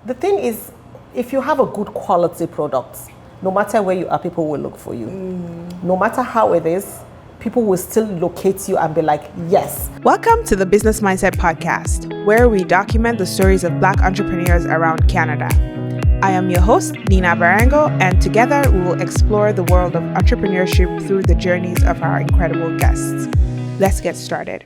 the thing is, if you have a good quality product, no matter where you are, people will look for you. No matter how it is, people will still locate you and be like, yes. Welcome to the Business Mindset Podcast, where we document the stories of Black entrepreneurs around Canada. I am your host, Nina Barango, and together we will explore the world of entrepreneurship through the journeys of our incredible guests. Let's get started.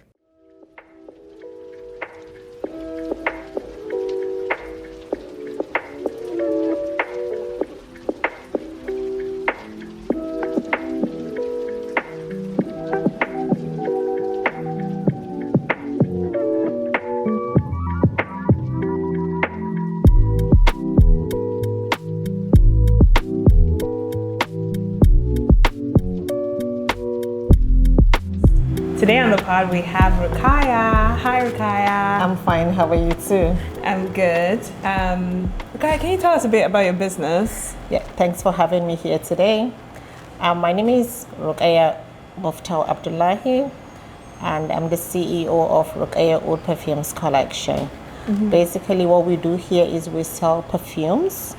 Today on the pod, we have Ruqayya. Hi, Ruqayya. I'm fine. How are you too? I'm good. Ruqayya, can you tell us a bit about your business? Yeah, thanks for having me here today. My name is Ruqayya Oud, and I'm the CEO of Ruqayya Oud Perfumes collection. Basically, what we do here is we sell perfumes,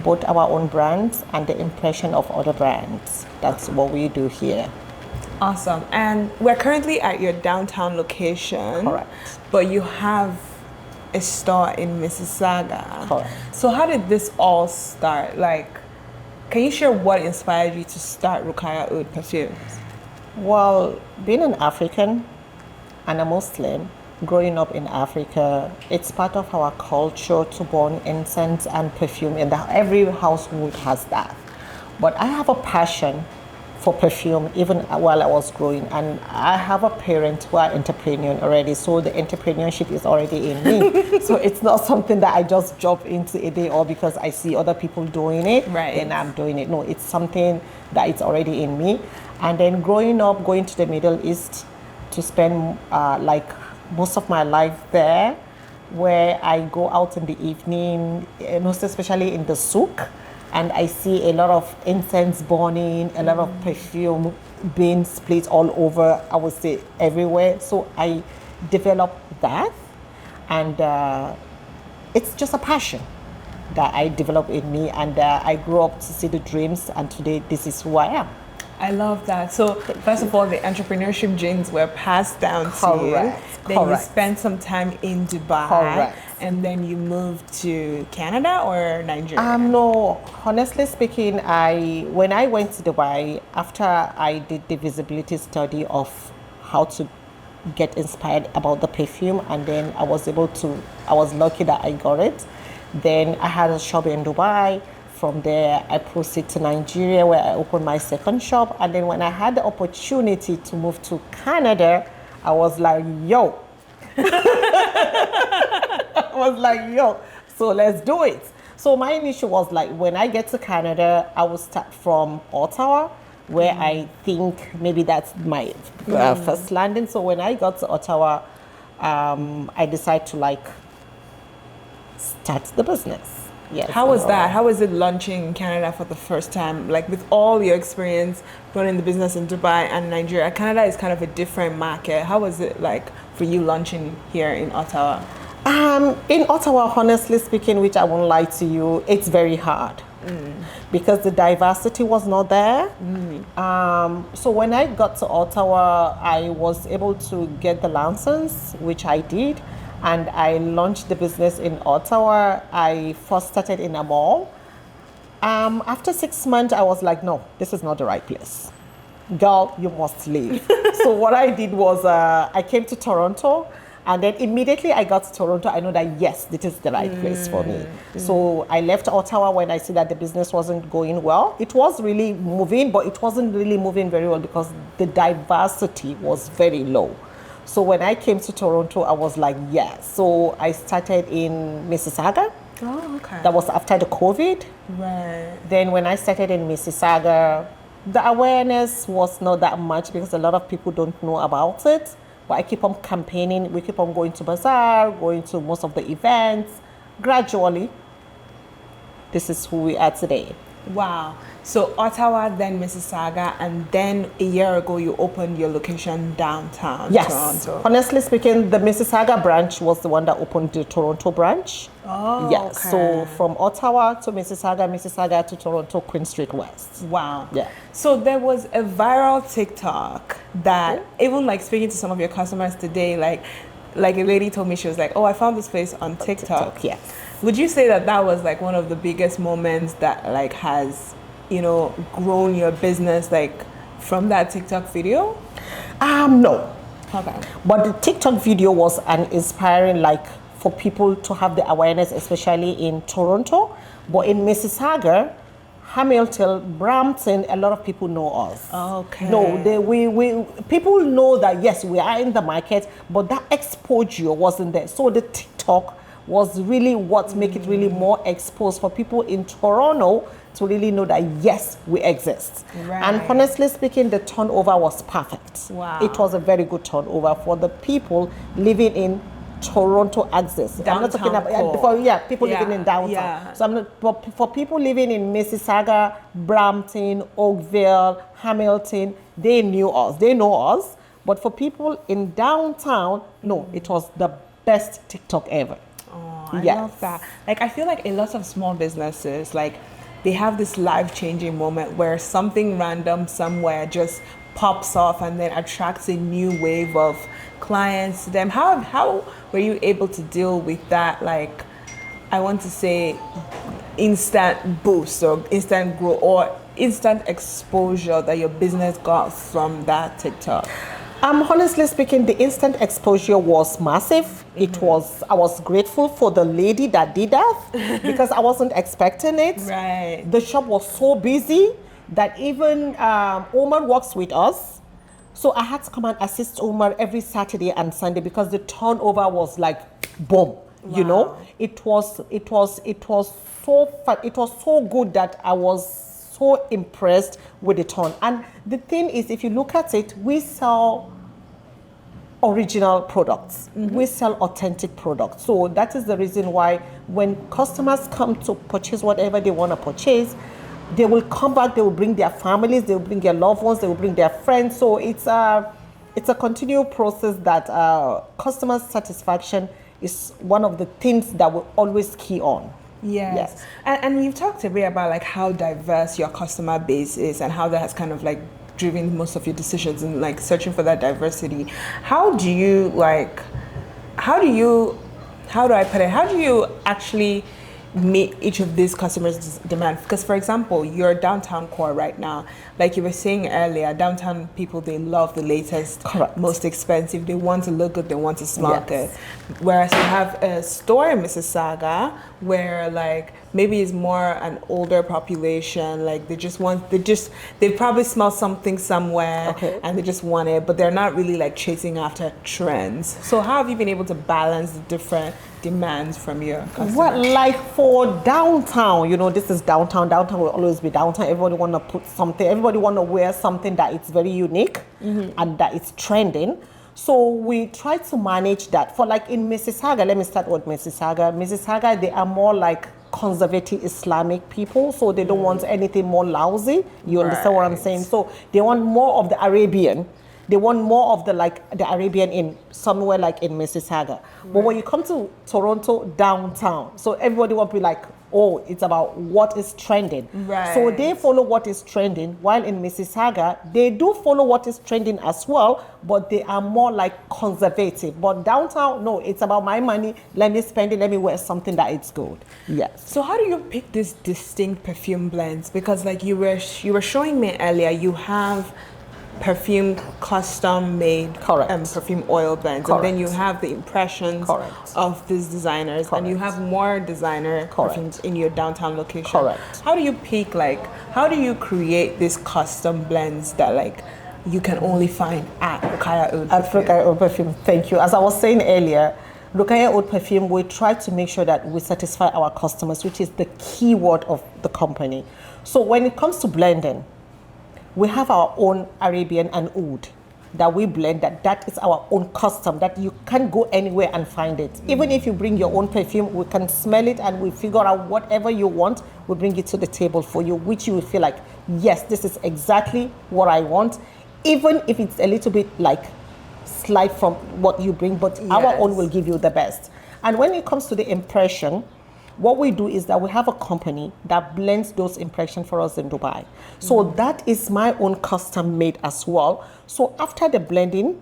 both our own brands and the impression of other brands. That's what we do here. Awesome. And we're currently at your downtown location. Correct. But you have a store in Mississauga. Correct. So how did this all start? Like, can you share what inspired you to start Ruqayya Oud Perfumes? Well, being an African and a Muslim, growing up in Africa, it's part of our culture to burn incense and perfume, and every household has that. But I have a passion for perfume even while I was growing, and I have a parent who are entrepreneur already, so the entrepreneurship is already in me. So it's not something that I just jump into a day or because I see other people doing it, then I'm doing it. No, it's something that it's already in me. And then growing up, going to the Middle East to spend like most of my life there, where I go out in the evening, most especially in the souk, and I see a lot of incense burning, a lot of perfume being split all over, I would say everywhere. So I developed that, and it's just a passion that I developed in me, and I grew up to see the dreams, and today this is who I am. I love that. So first of all, the entrepreneurship genes were passed down to you. Then you spent some time in Dubai. And then you moved to Canada or Nigeria? No, honestly speaking, when I went to Dubai, after I did the visibility study of how to get inspired about the perfume, and then I was lucky that I got it. Then I had a shop in Dubai. From there, I proceeded to Nigeria, where I opened my second shop. And then when I had the opportunity to move to Canada, I was like, yo. So let's do it. So my initial was like, when I get to Canada, I will start from Ottawa, where I think maybe that's my first landing. So when I got to Ottawa, I decided to start the business. Yes. How was that? How was it launching in Canada for the first time? Like, with all your experience running the business in Dubai and Nigeria, Canada is kind of a different market. How was it like for you launching here in Ottawa? In Ottawa, honestly speaking, which I won't lie to you, it's very hard because the diversity was not there. So when I got to Ottawa, I was able to get the license, which I did. And I launched the business in Ottawa. I first started in a mall. After 6 months, I was like, no, this is not the right place. Girl, you must leave. So what I did was I came to Toronto, and then immediately I got to Toronto, I know that, yes, this is the right place for me. So I left Ottawa when I see that the business wasn't going well. It was really moving, but it wasn't really moving very well because the diversity was very low. So when I came to Toronto, I was like, yes. So I started in Mississauga. Oh, okay. That was after the COVID. Right. Then when I started in Mississauga, the awareness was not that much because a lot of people don't know about it. But I keep on campaigning. We keep on going to bazaar, going to most of the events. Gradually, this is who we are today. Wow. So Ottawa, then Mississauga, and then a year ago you opened your location downtown Yes. Toronto. Honestly speaking, the Mississauga branch was the one that opened the Toronto branch. Oh, Yes. okay. So from Ottawa to Mississauga, Mississauga to Toronto, Queen Street West. Wow. Yeah. So there was a viral TikTok that even like speaking to some of your customers today, like a lady told me, she was like, "Oh, I found this place on TikTok." Yes. Would you say that that was like one of the biggest moments that like has, grown your business like from that TikTok video? No. Okay. But the TikTok video was an inspiring, like, for people to have the awareness, especially in Toronto. But in Mississauga, Hamilton, Brampton, a lot of people know us. Okay. No, people know that yes, we are in the market, but that exposure wasn't there. So the TikTok was really what make it really more exposed for people in Toronto to really know that yes, we exist. Right. And honestly speaking, the turnover was perfect. Wow. It was a very good turnover for the people living in Toronto access. I'm not talking Downtown about core. people living in downtown. Yeah. So I'm not for people living in Mississauga, Brampton, Oakville, Hamilton. They knew us. They know us. But for people in downtown, no, it was the best TikTok ever. Oh, I Yes. love that. Like, I feel like a lot of small businesses, like, they have this life-changing moment where something random somewhere just pops off and then attracts a new wave of clients to them. How were you able to deal with that, like, I want to say, instant boost or instant growth or instant exposure that your business got from that TikTok? Honestly speaking, the instant exposure was massive. I was grateful for the lady that did that because I wasn't expecting it. Right. The shop was so busy that even Omar works with us. So I had to come and assist Omar every Saturday and Sunday because the turnover was like boom. You know, it was so fun. It was so good that I was so impressed with the turn. And the thing is, if you look at it, we sell original products. We sell authentic products. So that is the reason why when customers come to purchase whatever they want to purchase, they will come back, they will bring their families, they will bring their loved ones, they will bring their friends. So it's a continual process that customer satisfaction is one of the things that we always key on. Yes. And you've talked a bit about like how diverse your customer base is and how that has kind of like driven most of your decisions and like searching for that diversity. How do you actually meet each of these customers' demands? Because for example, your downtown core right now, like you were saying earlier, downtown people, they love the latest, Correct. most expensive. They want to look good, they want to smell Yes. good. Whereas you have a store in Mississauga where like maybe it's more an older population, like they probably smell something somewhere Okay. and they just want it, but they're not really like chasing after trends. So how have you been able to balance the different demands from your customers? Well, like for downtown, this is downtown. Downtown will always be downtown. Everybody want to put something, everybody want to wear something that is very unique and that is trending. So we try to manage that. For like in Mississauga, let me start with Mississauga. Mississauga, they are more like conservative Islamic people, so they don't want anything more lousy. You understand what I'm Right. saying? So they want more of the Arabian. They want more of the Arabian in somewhere like in Mississauga. But when you come to Toronto downtown, so everybody will be like, oh, it's about what is trending. Right. So they follow what is trending, while in Mississauga, they do follow what is trending as well, but they are more like conservative. But downtown, no, it's about my money. Let me spend it. Let me wear something that is good. Yes. So how do you pick these distinct perfume blends? Because like you were showing me earlier, you have perfume custom made Correct. perfume oil blends, and then you have the impressions Correct. of these designers, and you Correct. have more designer Correct. perfumes in your downtown location. Correct. How do you pick, like, how do you create these custom blends that like you can only find at Ruqayya Oud At Ruqayya Oud Perfume, thank you. As I was saying earlier, Ruqayya Oud Perfume, we try to make sure that we satisfy our customers, which is the key word of the company. So when it comes to blending, we have our own Arabian and oud. that we blend, that is our own custom, that you can't go anywhere and find it. Even if you bring your own perfume, we can smell it and we figure out whatever you want, we bring it to the table for you, which you will feel like, yes, this is exactly what I want, even if it's a little bit like slight from what you bring, but our own will give you the best. And when it comes to the impression, what we do is that we have a company that blends those impressions for us in Dubai. So that is my own custom made as well. So after the blending,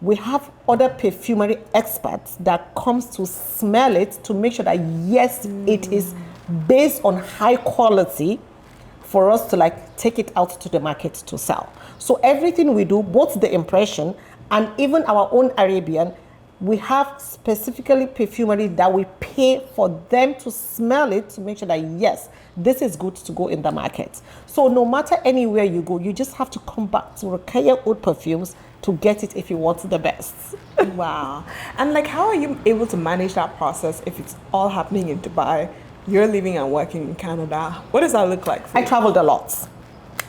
we have other perfumery experts that comes to smell it to make sure that yes, it is based on high quality for us to like take it out to the market to sell. So everything we do, both the impression and even our own Arabian, we have specifically perfumery that we pay for them to smell it to make sure that yes, this is good to go in the market. So no matter anywhere you go, you just have to come back to Ruqayya Oud Perfumes to get it if you want the best. Wow. And like, how are you able to manage that process if it's all happening in Dubai? You're living and working in Canada. What does that look like for you? I traveled a lot.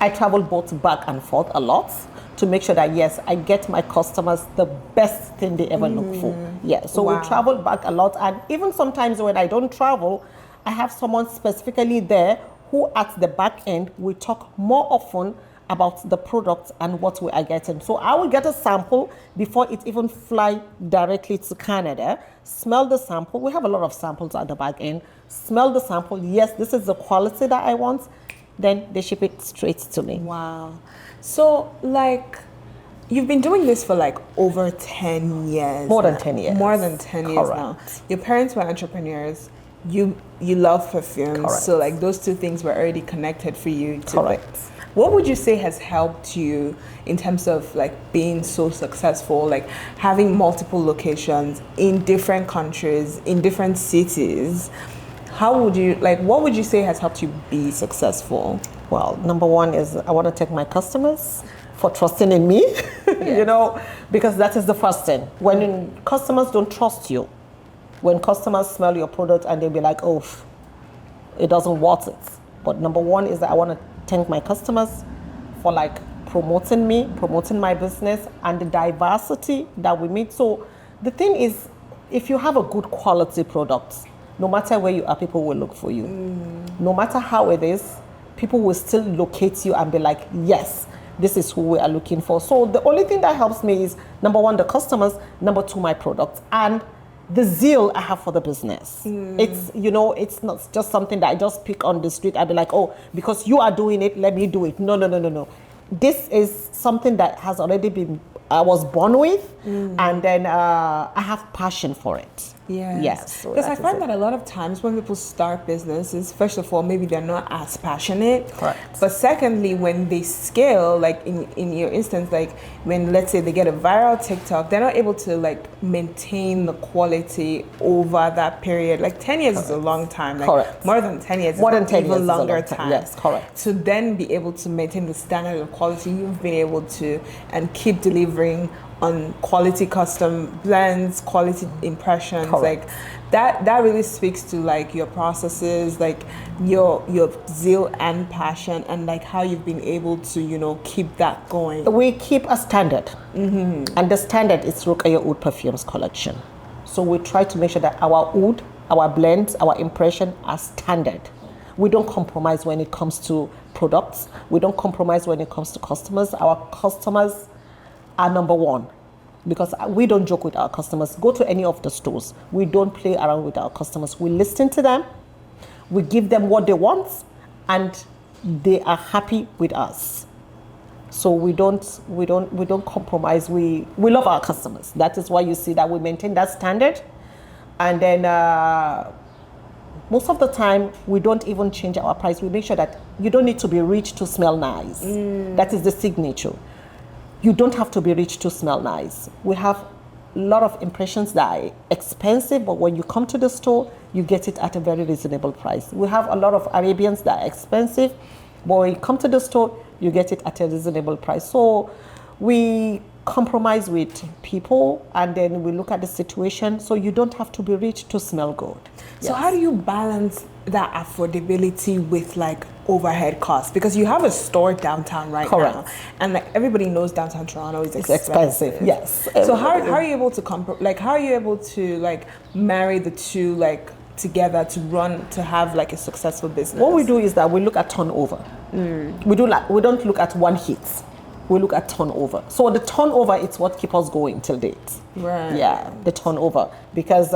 I traveled both back and forth a lot to make sure that yes, I get my customers the best thing they ever look for. Yeah, so we travel back a lot, and even sometimes when I don't travel, I have someone specifically there who at the back end we talk more often about the product and what we are getting. So I will get a sample before it even fly directly to Canada, smell the sample. We have a lot of samples at the back end. Smell the sample. Yes, this is the quality that I want. Then they ship it straight to me. Wow. So, like, you've been doing this for like over 10 years. More than 10 years. More than 10 years now. Your parents were entrepreneurs. You love perfumes. Correct. So, like, those two things were already connected for you. Correct. What would you say has helped you in terms of like being so successful, like having multiple locations in different countries, in different cities? How would you, like, what would you say has helped you be successful? Well, number one is I want to thank my customers for trusting in me, you know, because that is the first thing. When customers don't trust you, when customers smell your product and they'll be like, oh, it doesn't worth it. But number one is that I want to thank my customers for like promoting me, promoting my business and the diversity that we meet. So the thing is, if you have a good quality product, no matter where you are, people will look for you. No matter how it is, people will still locate you and be like, yes, this is who we are looking for. So the only thing that helps me is, number one, the customers, number two, my product, and the zeal I have for the business. It's, you know, it's not just something that I just pick on the street. I'd be like, oh, because you are doing it, let me do it. No. This is something that has already been, I was born with, and then I have passion for it. Yes. So because I find that a lot of times when people start businesses, first of all, maybe they're not as passionate. Correct. But secondly, when they scale, like in your instance, like when let's say they get a viral TikTok, they're not able to like maintain the quality over that period. Like 10 years is a long time. Like Correct. More than 10 years. More than 10 years even is a longer long time. Yes, correct. To then be able to maintain the standard of quality you've been able to and keep delivering on quality custom blends, quality impressions. Correct. Like that really speaks to like your processes, like your zeal and passion, and like how you've been able to, you know, keep that going. We keep a standard, and the standard is Ruqayya Oud Perfumes collection. So we try to make sure that our oud, our blends, our impression are standard. We don't compromise when it comes to products. We don't compromise when it comes to customers. Our customers are number one, because we don't joke with our customers. Go to any of the stores. We don't play around with our customers. We listen to them. We give them what they want, and they are happy with us. So we don't compromise. We love our customers. That is why you see that we maintain that standard. And then most of the time, we don't even change our price. We make sure that you don't need to be rich to smell nice. That is the signature. You don't have to be rich to smell nice. We have a lot of impressions that are expensive, but when you come to the store, you get it at a very reasonable price. We have a lot of Arabians that are expensive, but when you come to the store, you get it at a reasonable price. So we compromise with people, and then we look at the situation. So you don't have to be rich to smell good. So how do you balance that affordability with like overhead costs? Because you have a store downtown right now, and like everybody knows downtown Toronto is expensive. Yes. So how are you able to how are you able to like marry the two like together to have like a successful business? What we do is that we look at turnover. We don't look at one hit. We look at turnover. So the turnover is what keeps us going till date. Right. Yeah, the turnover, because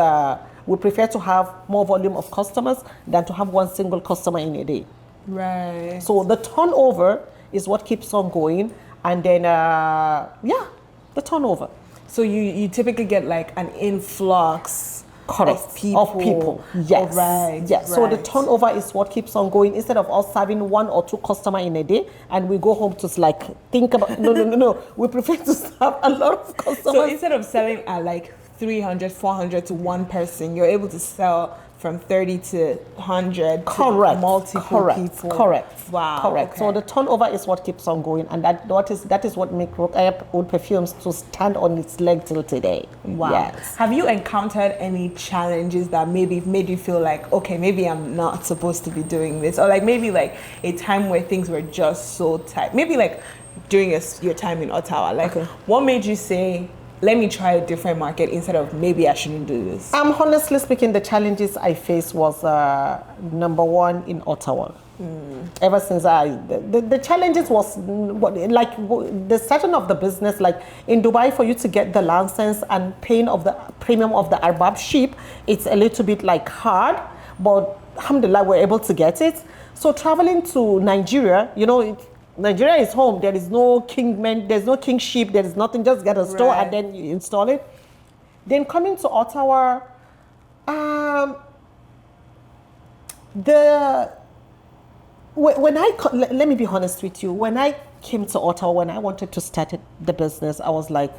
we prefer to have more volume of customers than to have one single customer in a day. Right. So the turnover is what keeps on going, and then the turnover. So you typically get like an influx of people. Yes. Right. Yes. So the turnover is what keeps on going, instead of us having 1 or 2 customers in a day and we go home to like think about no. We prefer to have a lot of customers. So instead of selling at like 300, 400 to one person, you're able to sell from 30 to 100 to multiple people. Correct. Wow. Correct. Okay. So the turnover is what keeps on going, and that is what makes Ruqayya Oud Perfumes to stand on its leg till today. Wow. Yes. Have you encountered any challenges that maybe made you feel like, okay, maybe I'm not supposed to be doing this, or like maybe like a time where things were just so tight? Maybe like during your time in Ottawa, like what made you say, let me try a different market instead of maybe I shouldn't do this? Honestly speaking, the challenges I faced was number one in Ottawa. Ever since the challenges was like the starting of the business, like in Dubai, for you to get the license and paying of the premium of the arbab sheep, it's a little bit like hard, but alhamdulillah we're able to get it. So traveling to Nigeria, Nigeria is home. There is no kingman, there's no kingship, there is nothing. Just get a store and then you install it. Then coming to Ottawa, let me be honest with you. When I came to Ottawa, when I wanted to start the business, I was like,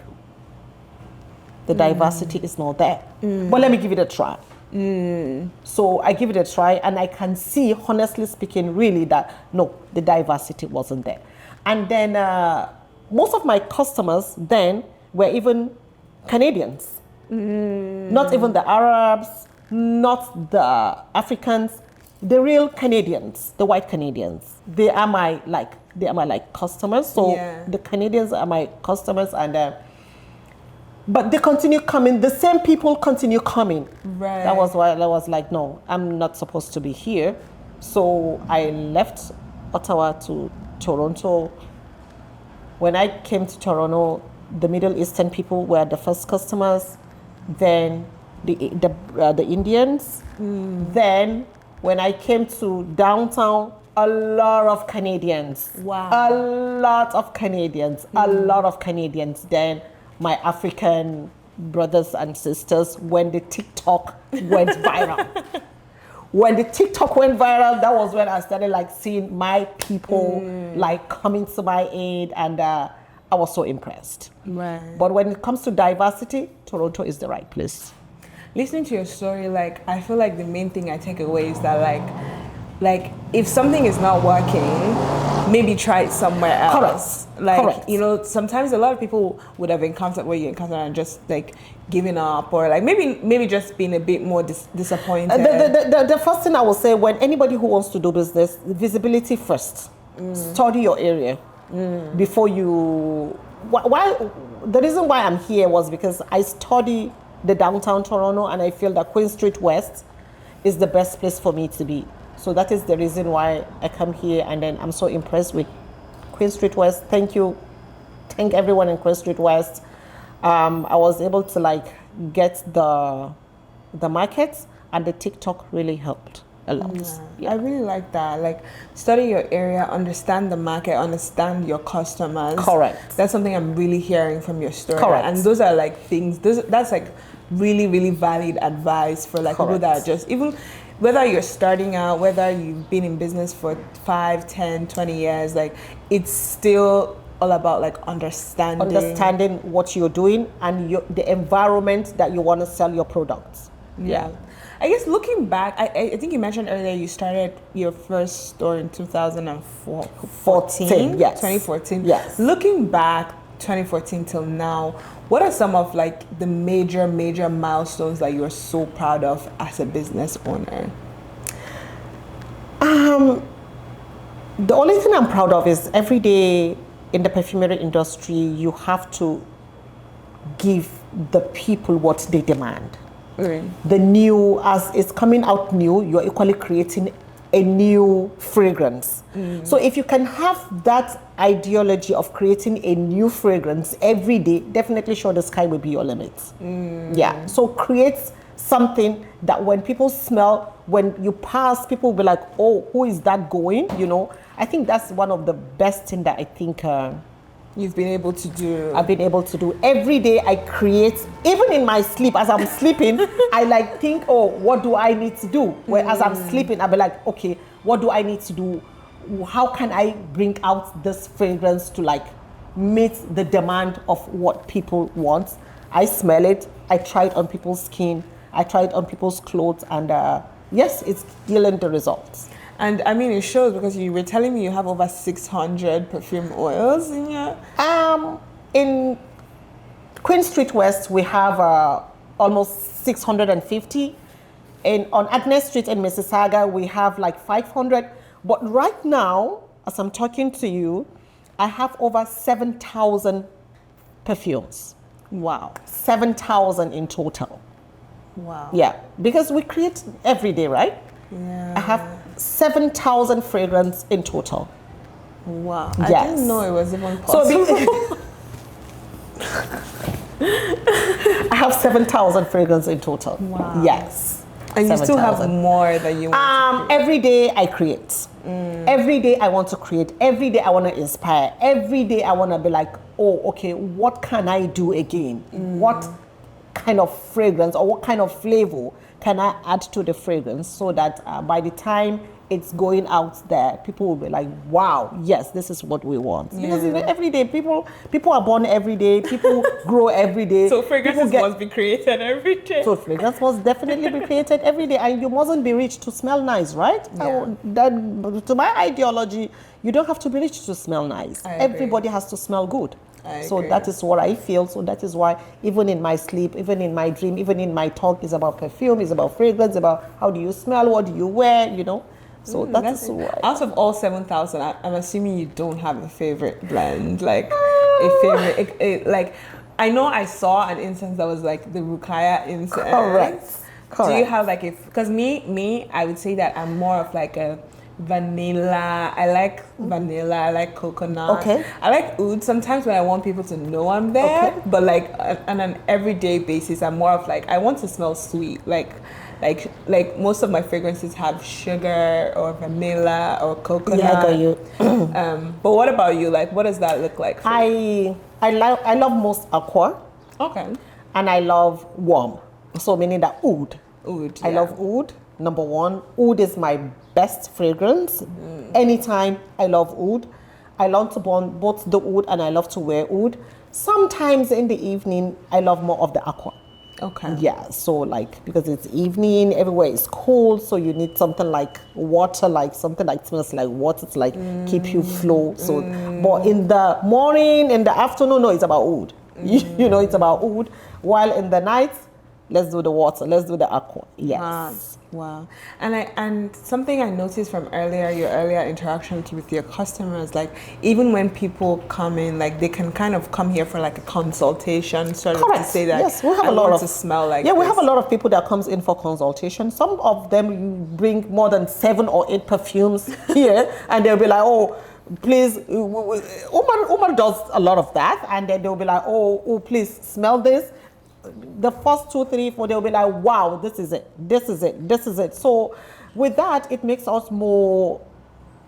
the diversity is not there. But let me give it a try. So I give it a try, and I can see, honestly speaking, really that no, the diversity wasn't there. And then most of my customers then were even Canadians, not even the Arabs, not the Africans, the real Canadians, the white Canadians. They are my customers. So the Canadians are my customers, and but they continue coming. The same people continue coming. Right. That was why I was like, no, I'm not supposed to be here. So I left Ottawa to Toronto. When I came to Toronto, the Middle Eastern people were the first customers. Then the Indians. Then when I came to downtown, a lot of Canadians. Wow. A lot of Canadians. A lot of Canadians. Then my African brothers and sisters, when the TikTok went viral. When the TikTok went viral, that was when I started like seeing my people like coming to my aid, and I was so impressed. Right. But when it comes to diversity, Toronto is the right place. Listening to your story, like I feel like the main thing I take away is that like if something is not working, maybe try it somewhere else. Correct. Sometimes a lot of people would have encountered what you encountered and just like giving up, or like maybe just being a bit more disappointed. The first thing I will say, when anybody who wants to do business, visibility first. Study your area before you. Why? The reason why I'm here was because I study the downtown Toronto, and I feel that Queen Street West is the best place for me to be. So that is the reason why I come here, and then I'm so impressed with Queen Street West. Thank you. Thank everyone in Queen Street West. I was able to like get the markets, and the TikTok really helped a lot. Yeah. I really like that. Like study your area, understand the market, understand your customers. Correct. That's something I'm really hearing from your story. Correct. And those are like things, that's like really, really valid advice for like people that are just, even whether you're starting out, whether you've been in business for 5, 10, 20 years, like it's still all about like understanding what you're doing and the environment that you want to sell your products. Yeah. I guess looking back, I think you mentioned earlier you started your first store in 2014. Yes. 2014. Yes. Looking back, 2014 till now, what are some of like the major milestones that you're so proud of as a business owner? The only thing I'm proud of is every day in the perfumery industry, you have to give the people what they demand. The new, as it's coming out new, you're equally creating a new fragrance. So if you can have that ideology of creating a new fragrance every day, definitely sure the sky will be your limit. Yeah, so create something that when people smell, when you pass, people will be like, oh, who is that going? You know, I think that's one of the best thing that I think you've been able to do. I've been able to do. Every day I create, even in my sleep, as I'm sleeping, I like think, oh, what do I need to do? As I'm sleeping, I'll be like, okay, what do I need to do? How can I bring out this fragrance to like meet the demand of what people want? I smell it, I try it on people's skin, I try it on people's clothes, and yes, it's yielding the results. And I mean, it shows because you were telling me you have over 600 perfume oils in your... In Queen Street West, we have almost 650. And on Agnes Street in Mississauga, we have like 500. But right now, as I'm talking to you, I have over 7,000 perfumes. Wow. 7,000 in total. Wow. Yeah, because we create every day, right? Yeah. I have 7,000 fragrance in total. Wow. Yes. I didn't know it was even possible. So I have 7,000 fragrance in total. Wow. Yes. And 7, you still have more that you want to create. Every day I create. Every day I want to create. Every day I want to inspire. Every day I want to be like, oh, okay, what can I do again? What kind of fragrance or what kind of flavor can I add to the fragrance so that by the time it's going out there, people will be like, wow, yes, this is what we want. Because every day, people are born every day, people grow every day. So fragrances must be created every day. So fragrance must definitely be created every day, and you mustn't be rich to smell nice, right? Yeah. To my ideology, you don't have to be rich to smell nice. Everybody has to smell good. So that is what I feel. So that is why even in my sleep, even in my dream, even in my talk, is about perfume, is about fragrance, about how do you smell, what do you wear, you know. So that's why. Out of all 7,000, I'm assuming you don't have a favorite blend, like a favorite. Like, I know I saw an incense that was like the Ruqayya incense. Correct. Do you have like a? Because me, I would say that I'm more of like a vanilla. I like vanilla. I like coconut. Okay. I like oud. Sometimes when I want people to know I'm there, but like on an everyday basis, I'm more of like I want to smell sweet. Like most of my fragrances have sugar or vanilla or coconut. Yeah, I got you. But what about you? Like, what does that look like for you? I love most aqua. Okay. And I love warm. So meaning that oud. Oud. I love oud. Number one, oud is my best fragrance. Anytime I love oud. I love to burn both the oud and I love to wear oud. Sometimes in the evening, I love more of the aqua. Okay. Yeah, so like because it's evening, everywhere is cold, so you need something like water, like something like smells like water to like keep you flow. So, but in the morning, in the afternoon, no, it's about oud. You know, it's about oud. While in the night, let's do the water, let's do the aqua. Yes. Wow. And something I noticed from your earlier interactions with your customers, like even when people come in, like they can kind of come here for like a consultation, sort of to say that yes, we have a lot of to smell like we have a lot of people that comes in for consultation. Some of them you bring more than 7 or 8 perfumes here, and they'll be like, oh, please, Umar does a lot of that, and then they'll be like, oh, please smell this. The first 2, 3, 4, they'll be like, wow, this is it, this is it, this is it. So with that, it makes us more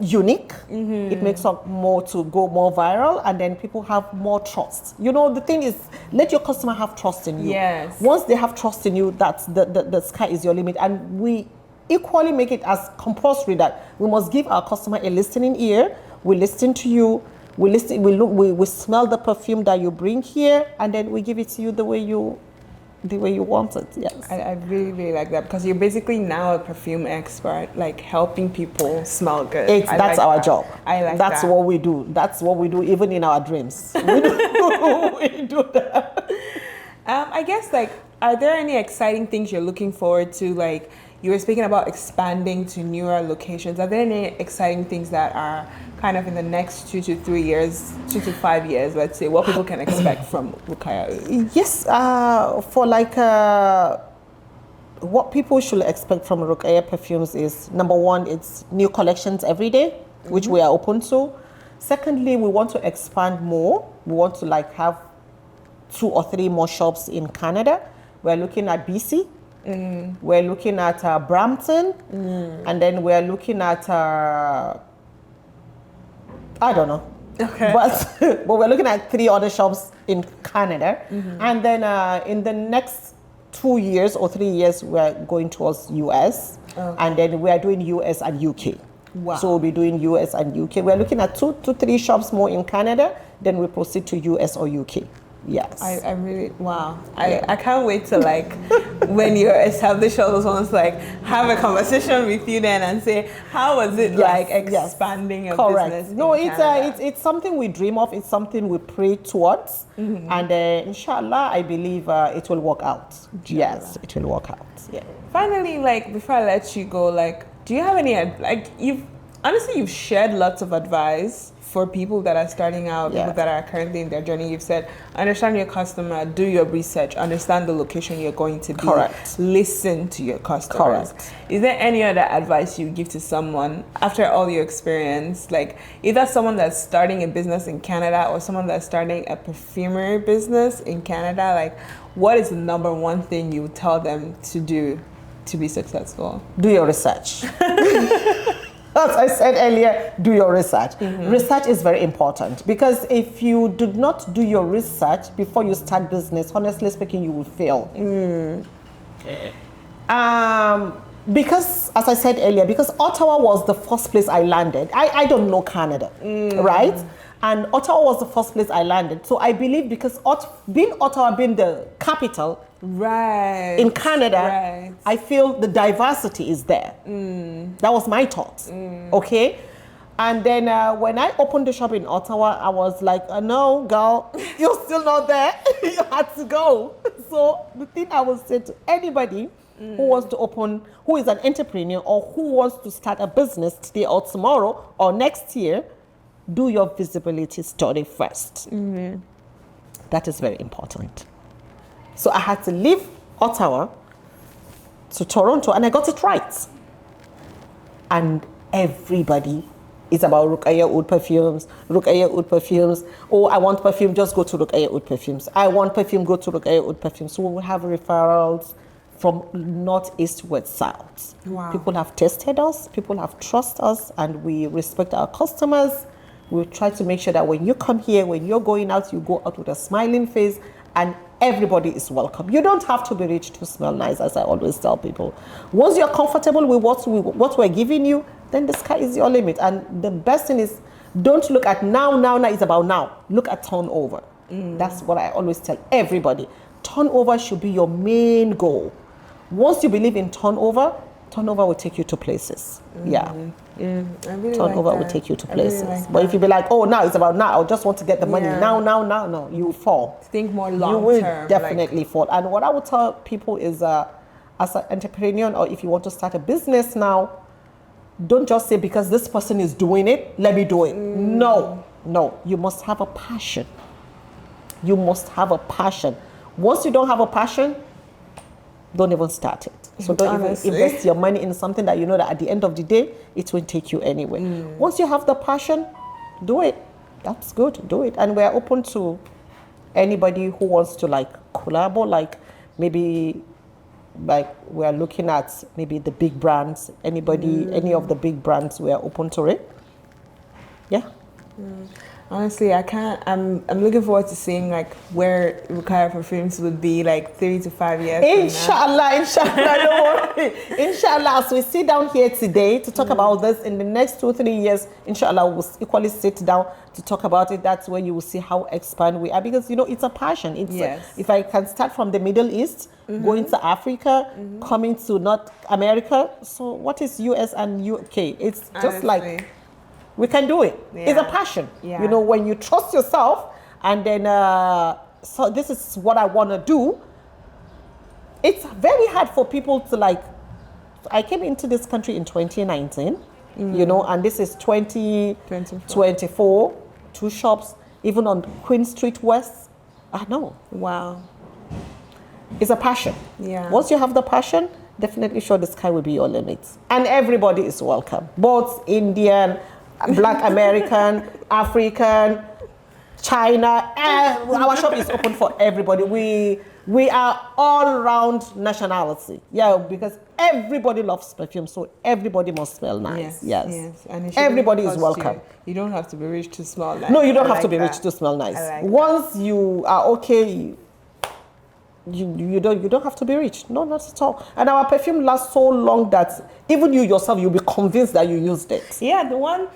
unique. It makes us more to go more viral, and then people have more trust. You know, the thing is, let your customer have trust in you. Yes. Once they have trust in you, that's the sky is your limit. And we equally make it as compulsory that we must give our customer a listening ear. We listen to you. We listen. We look. We smell the perfume that you bring here, and then we give it to you the way you the way you want it. Yes. I really, really like that, because you're basically now a perfume expert, like helping people smell good. That's like our that. job. I like That's that. what we do. That's what we do even in our dreams. We do that. I guess, like, are there any exciting things you're looking forward to? Like, you were speaking about expanding to newer locations. Are there any exciting things that are kind of in the next 2 to 3 years, 2 to 5 years, let's say, what people can expect from Ruqayya Oud? Yes, for like what people should expect from Ruqayya Perfumes is, number one, it's new collections every day, which we are open to. Secondly, we want to expand more. We want to like have 2 or 3 more shops in Canada. We're looking at BC. We're looking at Brampton. And then we're looking at, I don't know. Okay. But we're looking at 3 other shops in Canada. And then in the next 2 years or 3 years, we're going towards US. And then we are doing US and UK. Wow. So we'll be doing US and UK. We're looking at 2 to 3 shops more in Canada. Then we proceed to US or UK. Yes. I really, wow. I can't wait to, like, when you're established all those ones, like, have a conversation with you then and say, how was it like expanding your business? No, in Canada? it's something we dream of. It's something we pray towards. And inshallah, I believe it will work out. Yes, it will work out. Yeah. Finally, like, before I let you go, like, do you have any, like, you've shared lots of advice for people that are starting out, people that are currently in their journey. You've said, understand your customer, do your research, understand the location you're going to be. Correct. Listen to your customers. Correct. Is there any other advice you give to someone after all your experience? Like, either someone that's starting a business in Canada or someone that's starting a perfumery business in Canada, like, what is the number one thing you would tell them to do to be successful? Do your research. As I said earlier, do your research. Research is very important, because if you do not do your research before you start business, honestly speaking, you will fail. Because, as I said earlier, because Ottawa was the first place I landed. I don't know Canada, right? And Ottawa was the first place I landed. So I believe because Ottawa being the capital, in Canada, I feel the diversity is there. That was my thought. Okay. And then when I opened the shop in Ottawa, I was like, no, girl, you're still not there. You had to go. So the thing I would say to anybody who wants to open, who is an entrepreneur or who wants to start a business today or tomorrow or next year, do your visibility study first. That is very important. So I had to leave Ottawa to Toronto, and I got it right. And everybody is about Ruqayya Oud Perfumes, Ruqayya Oud Perfumes. Oh, I want perfume, just go to Ruqayya Oud Perfumes. I want perfume, go to Ruqayya Oud Perfumes. So we will have referrals from north, east, west, south. Wow. People have tested us, people have trusted us, and we respect our customers. We try to make sure that when you come here, when you're going out, you go out with a smiling face, and everybody is welcome. You don't have to be rich to smell nice, as I always tell people. Once you're comfortable with what we're giving you, then the sky is your limit. And the best thing is, don't look at now is about now. Look at turnover. That's what I always tell everybody. Turnover should be your main goal. Once you believe in turnover will take you to places. I really turnover like will that. take you to I really places. like But that. if you be like, oh, now it's about now, I just want to get the money now, no, you will fall. Think more long You will term. definitely fall. And what I would tell people is, as an entrepreneur, or if you want to start a business now, don't just say because this person is doing it, let me do it. No, you must have a passion. You must have a passion. Once you don't have a passion, don't even start it. So don't Honestly. even invest your money in something that you know that at the end of the day, it will take you anywhere. Once you have the passion, do it. That's good, do it. And we're open to anybody who wants to like collaborate, like maybe like we're looking at maybe the big brands, any of the big brands, we're open to it. Yeah. Honestly, I can't. I'm looking forward to seeing like where Ruqayya Perfumes would be like 3 to 5 years Inshallah, don't worry. Inshallah, as we sit down here today to talk about this, in the next 2-3 years, inshallah, we'll equally sit down to talk about it. That's where you will see how expand we are, because it's a passion. It's if I can start from the Middle East, going to Africa, coming to North America. So what is US and UK? It's just like we can do it. It's a passion. When you trust yourself, and then so this is what I want to do. It's very hard for people to like. I came into this country in 2019, and this is 2024. 2 shops, even on Queen Street West. I know. Wow. It's a passion. Yeah. Once you have the passion, definitely sure the sky will be your limit. And everybody is welcome. Both Indian, Black American, African, China. Our shop is open for everybody. We are all round nationality. Yeah, because everybody loves perfume, so everybody must smell nice. Yes. And everybody is welcome. You don't have to be rich to smell nice. No, you don't have to be rich to smell nice. Once you are okay, you don't have to be rich. No, not at all. And our perfume lasts so long that even you yourself, you'll be convinced that you used it. Yeah, the one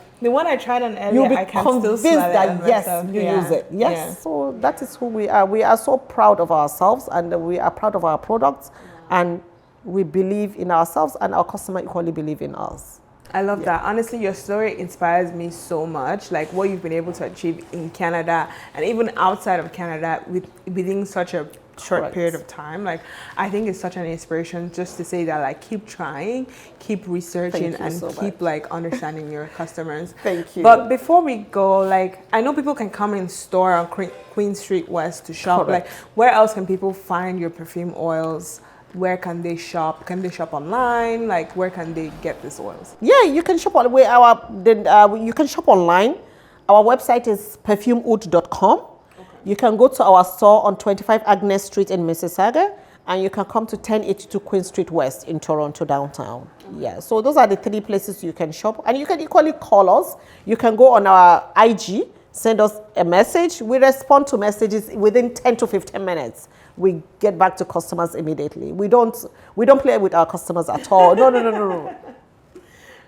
I tried on earlier, I can still smell it. That yes, you use it. Yes. So that is who we are. We are so proud of ourselves, and we are proud of our products, and we believe in ourselves, and our customer equally believe in us. I love that. Honestly, your story inspires me so much. Like what you've been able to achieve in Canada and even outside of Canada within such a short period of time. Like I think it's such an inspiration just to say that like keep trying, keep researching, and keep like understanding your customers. Thank you. But before we go, like I know people can come in store on Queen Street West to shop. Like where else can people find your perfume oils? Where can they shop? Can they shop online? Like where can they get these oils? Yeah, you can shop on you can shop online. Our website is perfumeoud.com. You can go to our store on 25 Agnes Street in Mississauga, and you can come to 1082 Queen Street West in Toronto downtown. Yeah, so those are the 3 places you can shop, and you can equally call us. You can go on our IG, send us a message. We respond to messages within 10 to 15 minutes. We get back to customers immediately. We don't play with our customers at all. No.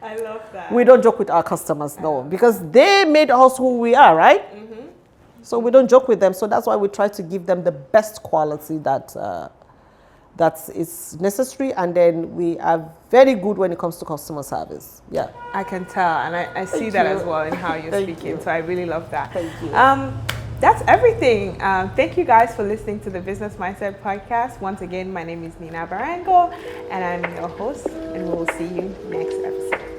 I love that. We don't joke with our customers, no, because they made us who we are, right? So we don't joke with them. So that's why we try to give them the best quality that is necessary. And then we are very good when it comes to customer service. Yeah. I can tell. And I see that as well in how you're speaking. So I really love that. Thank you. That's everything. Thank you guys for listening to the Business Mindset Podcast. Once again, my name is Nina Barango, and I'm your host. And we will see you next episode.